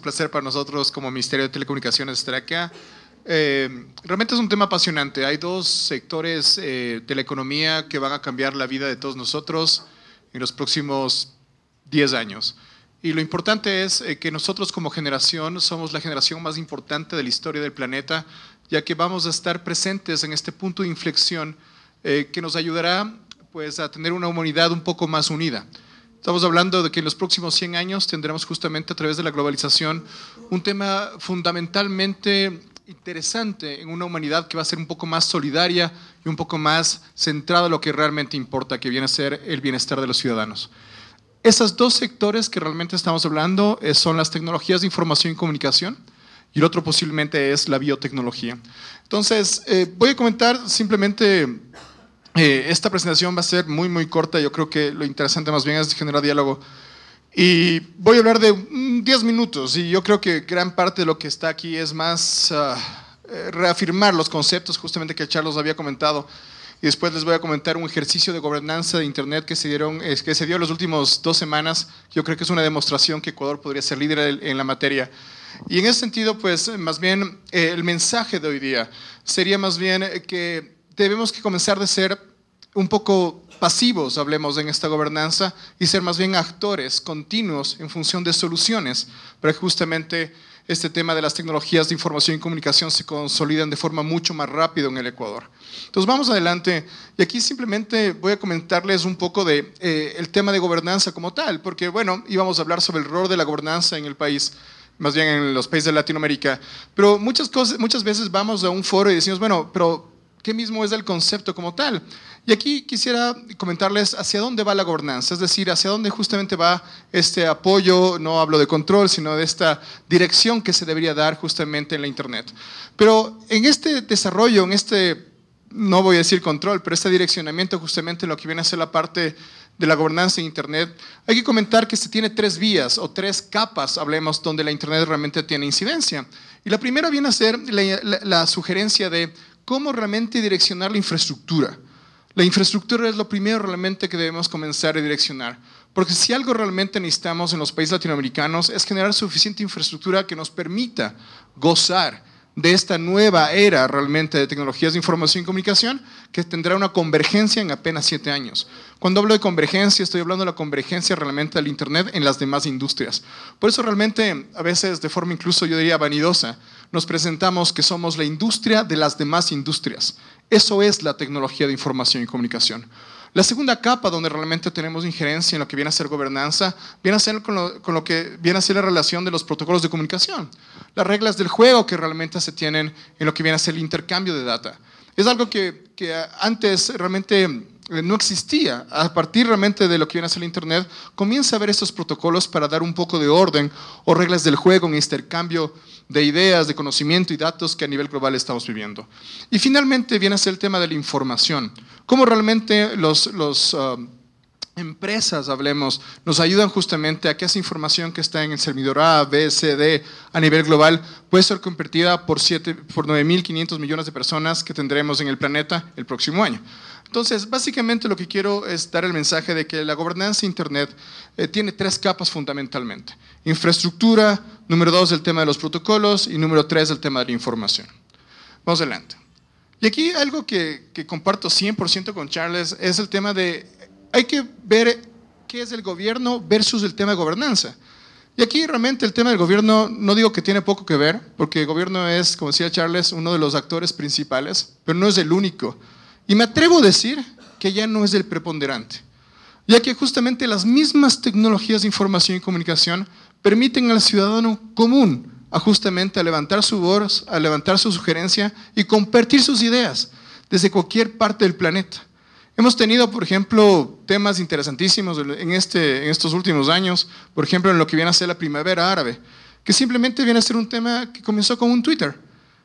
placer para nosotros como Ministerio de Telecomunicaciones estar acá. Realmente es un tema apasionante. Hay dos sectores de la economía que van a cambiar la vida de todos nosotros en los próximos 10 años. Y lo importante es que nosotros como generación somos la generación más importante de la historia del planeta, ya que vamos a estar presentes en este punto de inflexión que nos ayudará pues, a tener una humanidad un poco más unida. Estamos hablando de que en los próximos 100 años tendremos justamente a través de la globalización un tema fundamentalmente interesante en una humanidad que va a ser un poco más solidaria y un poco más centrada en lo que realmente importa, que viene a ser el bienestar de los ciudadanos. Esos dos sectores que realmente estamos hablando son las tecnologías de información y comunicación y el otro posiblemente es la biotecnología. Entonces, voy a comentar simplemente, esta presentación va a ser muy corta, yo creo que lo interesante más bien es generar diálogo. Y voy a hablar de 10 minutos y yo creo que gran parte de lo que está aquí es más reafirmar los conceptos justamente que Charles había comentado. Y después les voy a comentar un ejercicio de gobernanza de Internet que se dio en las últimas 2 semanas. Yo creo que es una demostración que Ecuador podría ser líder en la materia. Y en ese sentido, pues, más bien, el mensaje de hoy día sería más bien que debemos que comenzar de ser un poco pasivos, hablemos en esta gobernanza, y ser más bien actores continuos en función de soluciones para que justamente este tema de las tecnologías de información y comunicación se consoliden de forma mucho más rápida en el Ecuador. Entonces vamos adelante y aquí simplemente voy a comentarles un poco de el tema de gobernanza como tal, porque bueno, íbamos a hablar sobre el rol de la gobernanza en el país, más bien en los países de Latinoamérica, pero muchas veces vamos a un foro y decimos, bueno, pero ¿qué mismo es el concepto como tal? Y aquí quisiera comentarles hacia dónde va la gobernanza, es decir, hacia dónde justamente va este apoyo, no hablo de control, sino de esta dirección que se debería dar justamente en la Internet. Pero en este desarrollo, en este, no voy a decir control, pero este direccionamiento justamente en lo que viene a ser la parte de la gobernanza en Internet, hay que comentar que se tiene 3 vías o 3 capas, hablemos, donde la Internet realmente tiene incidencia. Y la primera viene a ser la sugerencia de cómo realmente direccionar la infraestructura. La infraestructura es lo primero realmente que debemos comenzar a direccionar, porque si algo realmente necesitamos en los países latinoamericanos es generar suficiente infraestructura que nos permita gozar de esta nueva era realmente de tecnologías de información y comunicación que tendrá una convergencia en apenas 7 años. Cuando hablo de convergencia, estoy hablando de la convergencia realmente del Internet en las demás industrias. Por eso realmente, a veces de forma incluso yo diría vanidosa, nos presentamos que somos la industria de las demás industrias. Eso es la tecnología de información y comunicación. La segunda capa donde realmente tenemos injerencia en lo que viene a ser gobernanza, viene a ser con lo que viene a ser la relación de los protocolos de comunicación, las reglas del juego que realmente se tienen en lo que viene a ser el intercambio de data. Es algo que antes realmente no existía. A partir realmente de lo que viene a ser el Internet, comienza a haber estos protocolos para dar un poco de orden o reglas del juego en intercambio de ideas, de conocimiento y datos que a nivel global estamos viviendo. Y finalmente viene a ser el tema de la información. Cómo realmente los empresas, hablemos, nos ayudan justamente a que esa información que está en el servidor A, B, C, D a nivel global puede ser convertida por 9.500 millones de personas que tendremos en el planeta el próximo año. Entonces, básicamente lo que quiero es dar el mensaje de que la gobernanza Internet tiene 3 capas fundamentalmente. Infraestructura, número 2 el tema de los protocolos y número 3 el tema de la información. Vamos adelante. Y aquí algo que comparto 100% con Charles es el tema de hay que ver qué es el gobierno versus el tema de gobernanza. Y aquí realmente el tema del gobierno no digo que tiene poco que ver, porque el gobierno es, como decía Charles, uno de los actores principales, pero no es el único. Y me atrevo a decir que ya no es el preponderante, ya que justamente las mismas tecnologías de información y comunicación permiten al ciudadano común justamente a levantar su voz, a levantar su sugerencia y compartir sus ideas desde cualquier parte del planeta. Hemos tenido, por ejemplo, temas interesantísimos en estos últimos años, por ejemplo, en lo que viene a ser la primavera árabe, que simplemente viene a ser un tema que comenzó con un Twitter,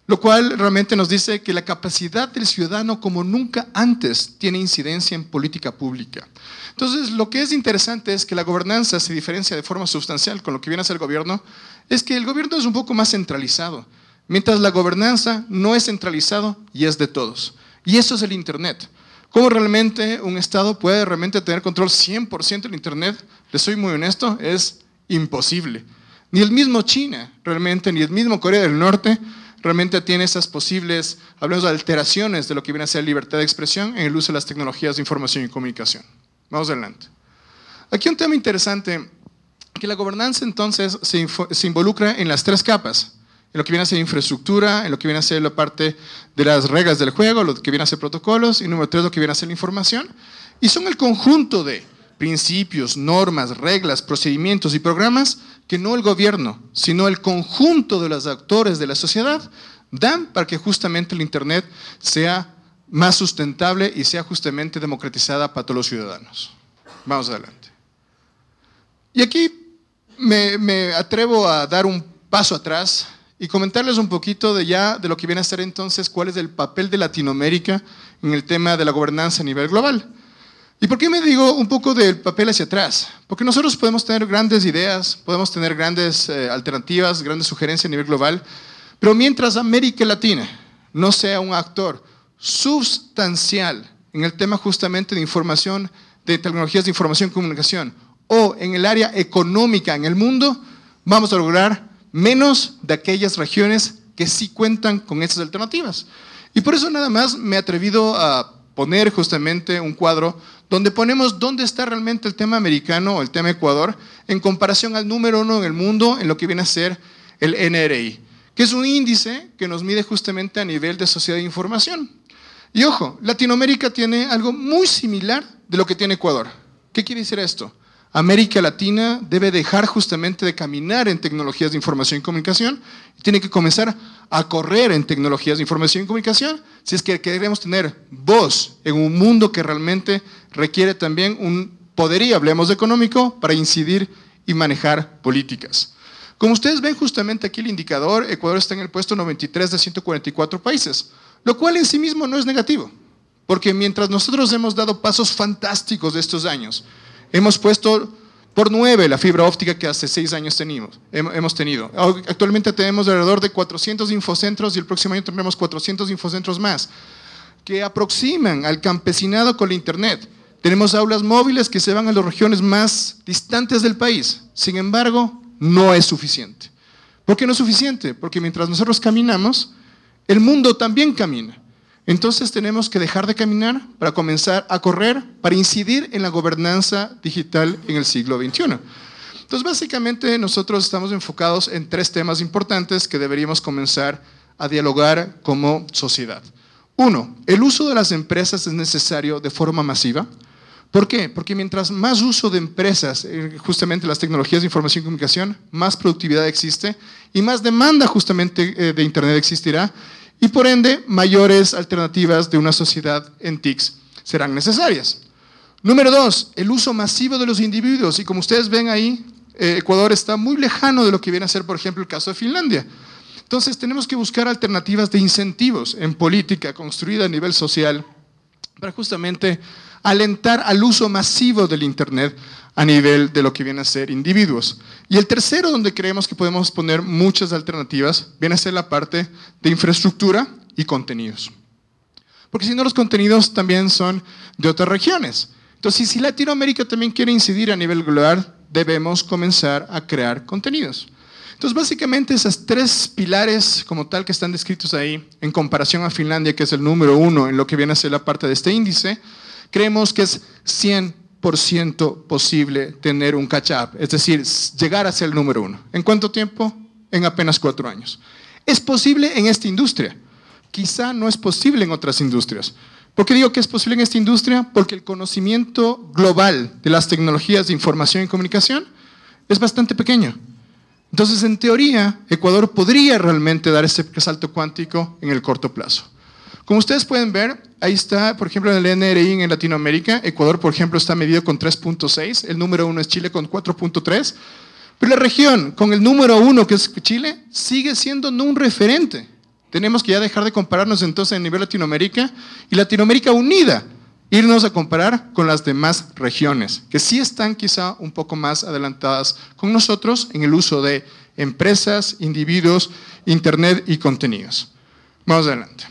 lo cual realmente nos dice que la capacidad del ciudadano como nunca antes tiene incidencia en política pública. Entonces, lo que es interesante es que la gobernanza se diferencia de forma sustancial con lo que viene a ser el gobierno, es que el gobierno es un poco más centralizado, mientras la gobernanza no es centralizado y es de todos. Y eso es el Internet. ¿Cómo realmente un Estado puede realmente tener control 100% del Internet? Les soy muy honesto, es imposible. Ni el mismo China, realmente, ni el mismo Corea del Norte, realmente tiene esas posibles, hablamos de alteraciones de lo que viene a ser libertad de expresión en el uso de las tecnologías de información y comunicación. Vamos adelante. Aquí un tema interesante, que la gobernanza entonces se involucra en las tres capas, en lo que viene a ser infraestructura, en lo que viene a ser la parte de las reglas del juego, lo que viene a ser protocolos, y número 3, lo que viene a ser la información, y son el conjunto de principios, normas, reglas, procedimientos y programas que no el gobierno, sino el conjunto de los actores de la sociedad dan para que justamente el Internet sea más sustentable y sea justamente democratizada para todos los ciudadanos. Vamos adelante. Y aquí me atrevo a dar un paso atrás y comentarles un poquito de lo que viene a ser entonces cuál es el papel de Latinoamérica en el tema de la gobernanza a nivel global. ¿Y por qué me digo un poco del papel hacia atrás? Porque nosotros podemos tener grandes ideas, podemos tener grandes alternativas, grandes sugerencias a nivel global, pero mientras América Latina no sea un actor sustancial en el tema justamente de información, de tecnologías de información y comunicación, o en el área económica en el mundo, vamos a lograr menos de aquellas regiones que sí cuentan con estas alternativas. Y por eso nada más me he atrevido a poner justamente un cuadro donde ponemos dónde está realmente el tema americano o el tema Ecuador en comparación al número 1 en el mundo en lo que viene a ser el NRI, que es un índice que nos mide justamente a nivel de sociedad de información. Y ojo, Latinoamérica tiene algo muy similar de lo que tiene Ecuador. ¿Qué quiere decir esto? América Latina debe dejar justamente de caminar en tecnologías de información y comunicación y tiene que comenzar a correr en tecnologías de información y comunicación si es que queremos tener voz en un mundo que realmente requiere también un poderío, hablemos de económico, para incidir y manejar políticas. Como ustedes ven justamente aquí el indicador, Ecuador está en el puesto 93 de 144 países, lo cual en sí mismo no es negativo, porque mientras nosotros hemos dado pasos fantásticos de estos años, hemos puesto por 9 la fibra óptica que hace 6 años hemos tenido. Actualmente tenemos alrededor de 400 infocentros y el próximo año tendremos 400 infocentros más que aproximan al campesinado con la Internet. Tenemos aulas móviles que se van a las regiones más distantes del país. Sin embargo, no es suficiente. ¿Por qué no es suficiente? Porque mientras nosotros caminamos, el mundo también camina. Entonces tenemos que dejar de caminar para comenzar a correr, para incidir en la gobernanza digital en el siglo XXI. Entonces básicamente nosotros estamos enfocados en 3 temas importantes que deberíamos comenzar a dialogar como sociedad. 1, el uso de las empresas es necesario de forma masiva. ¿Por qué? Porque mientras más uso de empresas, justamente las tecnologías de información y comunicación, más productividad existe y más demanda justamente de Internet existirá. Y por ende, mayores alternativas de una sociedad en TICs serán necesarias. Número 2, el uso masivo de los individuos. Y como ustedes ven ahí, Ecuador está muy lejano de lo que viene a ser, por ejemplo, el caso de Finlandia. Entonces, tenemos que buscar alternativas de incentivos en política construida a nivel social para justamente alentar al uso masivo del Internet a nivel de lo que viene a ser individuos. Y el tercero, donde creemos que podemos poner muchas alternativas, viene a ser la parte de infraestructura y contenidos. Porque si no, los contenidos también son de otras regiones. Entonces, si Latinoamérica también quiere incidir a nivel global, debemos comenzar a crear contenidos. Entonces, básicamente, esas 3 pilares como tal que están descritos ahí, en comparación a Finlandia, que es el número 1 en lo que viene a ser la parte de este índice, creemos que es 100% posible tener un catch-up, es decir, llegar a ser el número 1. ¿En cuánto tiempo? En apenas 4 años. ¿Es posible en esta industria? Quizá no es posible en otras industrias. ¿Por qué digo que es posible en esta industria? Porque el conocimiento global de las tecnologías de información y comunicación es bastante pequeño. Entonces, en teoría, Ecuador podría realmente dar ese salto cuántico en el corto plazo. Como ustedes pueden ver, ahí está, por ejemplo, en el NRI en Latinoamérica, Ecuador, por ejemplo, está medido con 3.6, el número 1 es Chile con 4.3, pero la región con el número 1, que es Chile, sigue siendo no un referente. Tenemos que ya dejar de compararnos entonces a nivel Latinoamérica y Latinoamérica unida, irnos a comparar con las demás regiones, que sí están quizá un poco más adelantadas con nosotros en el uso de empresas, individuos, Internet y contenidos. Vamos adelante.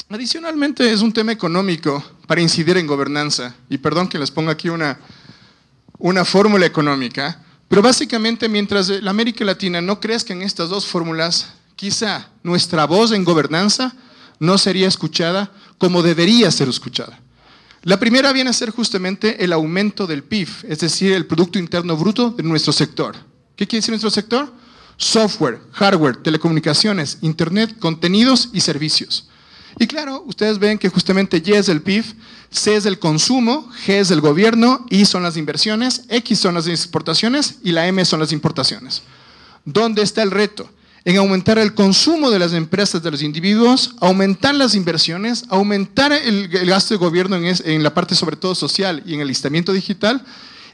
Adicionalmente, es un tema económico para incidir en gobernanza, y perdón que les ponga aquí una fórmula económica, Pero básicamente, mientras la América Latina no crezca en estas dos fórmulas, quizá nuestra voz en gobernanza no sería escuchada como debería ser escuchada. La primera viene a ser justamente el aumento del PIB, es decir, el Producto Interno Bruto de nuestro sector. ¿Qué quiere decir nuestro sector? Software, hardware, telecomunicaciones, internet, contenidos y servicios. Y claro, ustedes ven que justamente Y es el PIB, C es el consumo, G es el gobierno, I son las inversiones, X son las exportaciones y la M son las importaciones. ¿Dónde está el reto? En aumentar el consumo de las empresas, de los individuos, aumentar las inversiones, aumentar el gasto de gobierno en la parte sobre todo social y en el listamiento digital,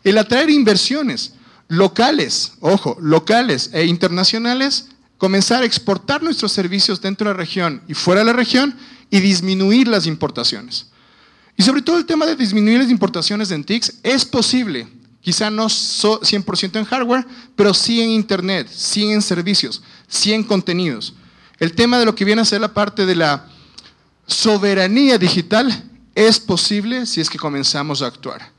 el atraer inversiones locales, ojo, locales e internacionales, comenzar a exportar nuestros servicios dentro de la región y fuera de la región y disminuir las importaciones. Y sobre todo el tema de disminuir las importaciones en TICs es posible, quizá no 100% en hardware, pero sí en internet, sí en servicios, sí en contenidos. El tema de lo que viene a ser la parte de la soberanía digital es posible si es que comenzamos a actuar.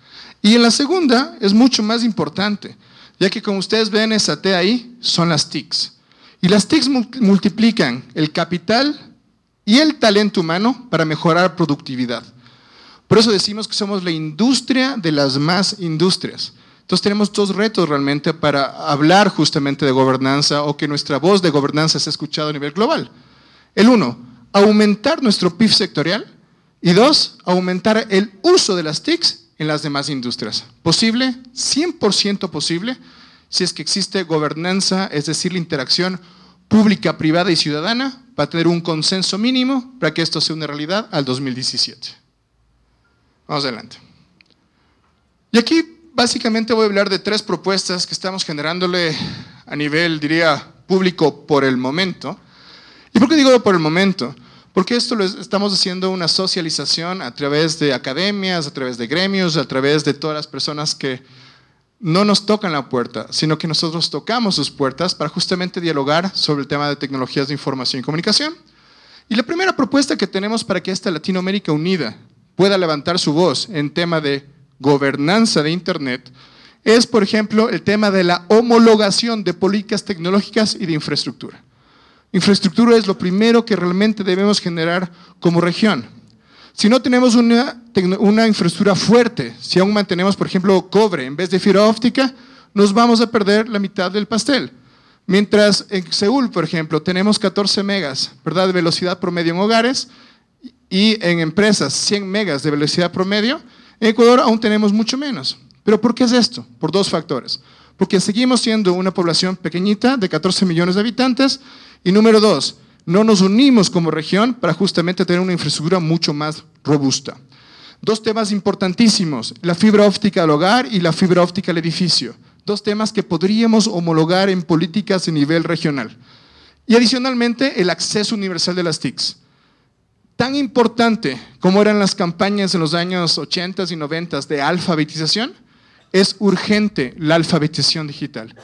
Y en la segunda es mucho más importante, ya que como ustedes ven esa T ahí, son las TICs. Y las TICs multiplican el capital y el talento humano para mejorar productividad. Por eso decimos que somos la industria de las más industrias. Entonces tenemos dos retos realmente para hablar justamente de gobernanza o que nuestra voz de gobernanza sea escuchada a nivel global. El uno, aumentar nuestro PIB sectorial y dos, aumentar el uso de las TICs en las demás industrias. ¿Posible? 100% posible si es que existe gobernanza, es decir, la interacción pública, privada y ciudadana para tener un consenso mínimo para que esto sea una realidad al 2017. Vamos adelante. Y aquí básicamente voy a hablar de tres propuestas que estamos generándole a nivel, diría, público por el momento. ¿Y por qué digo por el momento? Porque esto lo estamos haciendo una socialización a través de academias, a través de gremios, a través de todas las personas que no nos tocan la puerta, sino que nosotros tocamos sus puertas para justamente dialogar sobre el tema de tecnologías de información y comunicación. Y la primera propuesta que tenemos para que esta Latinoamérica unida pueda levantar su voz en tema de gobernanza de Internet es, por ejemplo, el tema de la homologación de políticas tecnológicas y de infraestructura. Infraestructura es lo primero que realmente debemos generar como región. Si no tenemos una infraestructura fuerte, si aún mantenemos, por ejemplo, cobre en vez de fibra óptica, nos vamos a perder la mitad del pastel. Mientras en Seúl, por ejemplo, tenemos 14 megas, ¿verdad?, de velocidad promedio en hogares y en empresas 100 megas de velocidad promedio, en Ecuador aún tenemos mucho menos. ¿Pero por qué es esto? Por dos factores. Porque seguimos siendo una población pequeñita de 14 millones de habitantes y número dos, no nos unimos como región para justamente tener una infraestructura mucho más robusta. Dos temas importantísimos, la fibra óptica al hogar y la fibra óptica al edificio. Dos temas que podríamos homologar en políticas a nivel regional. Y adicionalmente, el acceso universal de las TICs. Tan importante como eran las campañas en los años 80 y 90 de alfabetización, es urgente la alfabetización digital.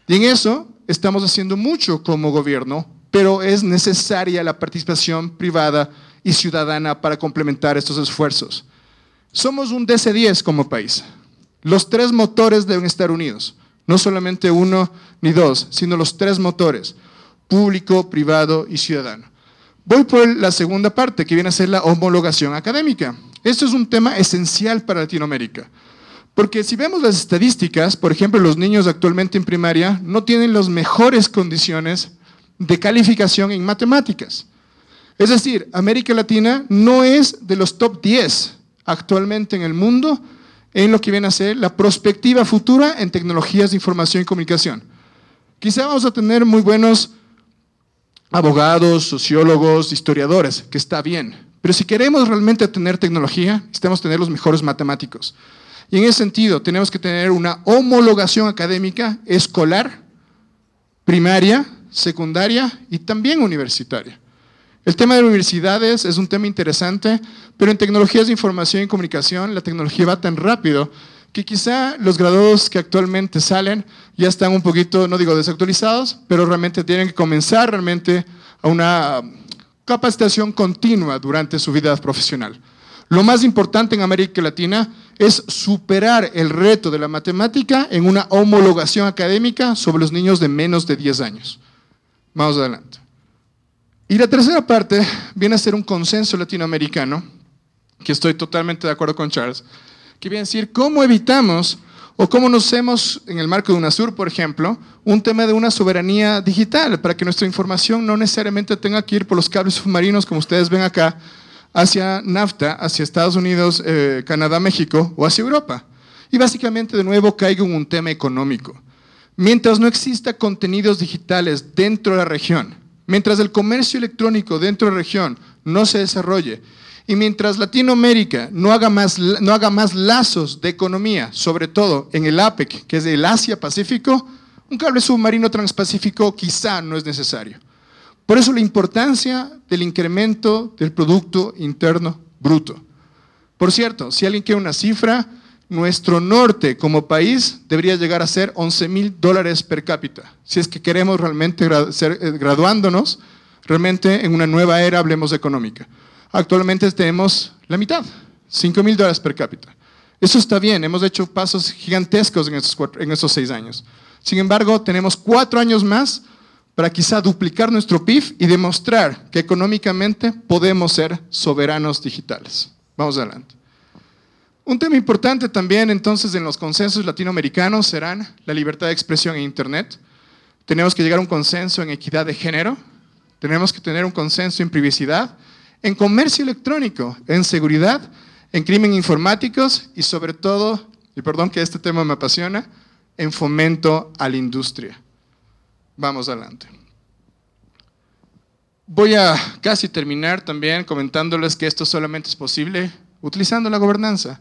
Y en eso estamos haciendo mucho como gobierno, pero es necesaria la participación privada y ciudadana para complementar estos esfuerzos. Somos un DC-10 como país. Los tres motores deben estar unidos, no solamente uno ni dos, sino los tres motores, público, privado y ciudadano. Voy por la segunda parte, que viene a ser la homologación académica. Esto es un tema esencial para Latinoamérica, porque si vemos las estadísticas, por ejemplo, los niños actualmente en primaria no tienen las mejores condiciones de calificación en matemáticas. Es decir, América Latina no es de los top 10 actualmente en el mundo en lo que viene a ser la perspectiva futura en tecnologías de información y comunicación. Quizá vamos a tener muy buenos abogados, sociólogos, historiadores, que está bien, pero si queremos realmente tener tecnología, necesitamos tener los mejores matemáticos. Y en ese sentido, tenemos que tener una homologación académica escolar, primaria, secundaria y también universitaria. El tema de universidades es un tema interesante, pero en tecnologías de información y comunicación la tecnología va tan rápido que quizá los graduados que actualmente salen ya están un poquito, no digo desactualizados, pero realmente tienen que comenzar realmente a una capacitación continua durante su vida profesional. Lo más importante en América Latina es superar el reto de la matemática en una homologación académica sobre los niños de menos de 10 años. Vamos adelante. Y la tercera parte viene a ser un consenso latinoamericano, que estoy totalmente de acuerdo con Charles, que viene a decir cómo evitamos o cómo nos hacemos, en el marco de UNASUR, por ejemplo, un tema de una soberanía digital, para que nuestra información no necesariamente tenga que ir por los cables submarinos, como ustedes ven acá, hacia NAFTA, hacia Estados Unidos, Canadá, México o hacia Europa. Y básicamente, de nuevo, caigo en un tema económico. Mientras no exista contenidos digitales dentro de la región, mientras el comercio electrónico dentro de la región no se desarrolle, y mientras Latinoamérica no haga más lazos de economía, sobre todo en el APEC, que es el Asia-Pacífico, un cable submarino transpacífico quizá no es necesario. Por eso la importancia del incremento del Producto Interno Bruto. Por cierto, si alguien quiere una cifra, nuestro norte como país debería llegar a ser $11,000 per cápita. Si es que queremos realmente graduándonos, realmente en una nueva era, hablemos de económica. Actualmente tenemos la mitad, $5,000 per cápita. Eso está bien, hemos hecho pasos gigantescos en estos 6 años. Sin embargo, tenemos 4 años más para quizá duplicar nuestro PIB y demostrar que económicamente podemos ser soberanos digitales. Vamos adelante. Un tema importante también entonces en los consensos latinoamericanos serán la libertad de expresión en Internet. Tenemos que llegar a un consenso en equidad de género, tenemos que tener un consenso en privacidad, en comercio electrónico, en seguridad, en crimen informáticos y sobre todo, y perdón que este tema me apasiona, en fomento a la industria. Vamos adelante. Voy a casi terminar también comentándoles que esto solamente es posible utilizando la gobernanza,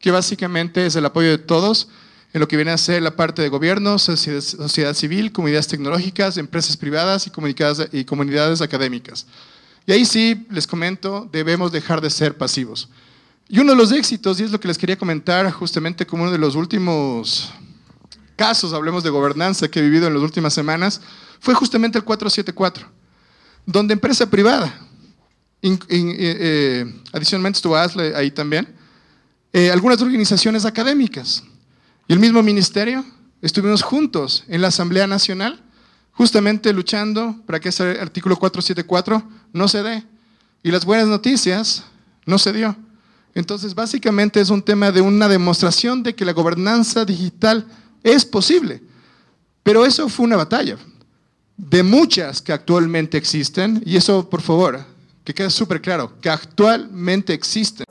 que básicamente es el apoyo de todos en lo que viene a ser la parte de gobierno, sociedad civil, comunidades tecnológicas, empresas privadas y comunidades académicas. Y ahí sí, les comento, debemos dejar de ser pasivos. Y uno de los éxitos, y es lo que les quería comentar justamente como uno de los últimos casos, hablemos de gobernanza que he vivido en las últimas semanas, fue justamente el 474, donde empresa privada, adicionalmente estuvo ASLE ahí también, algunas organizaciones académicas y el mismo ministerio, estuvimos juntos en la Asamblea Nacional, justamente luchando para que ese artículo 474 no se dé. Y las buenas noticias no se dio. Entonces, básicamente es un tema de una demostración de que la gobernanza digital es posible. Pero eso fue una batalla de muchas que actualmente existen, y eso, por favor, que quede súper claro, que actualmente existen.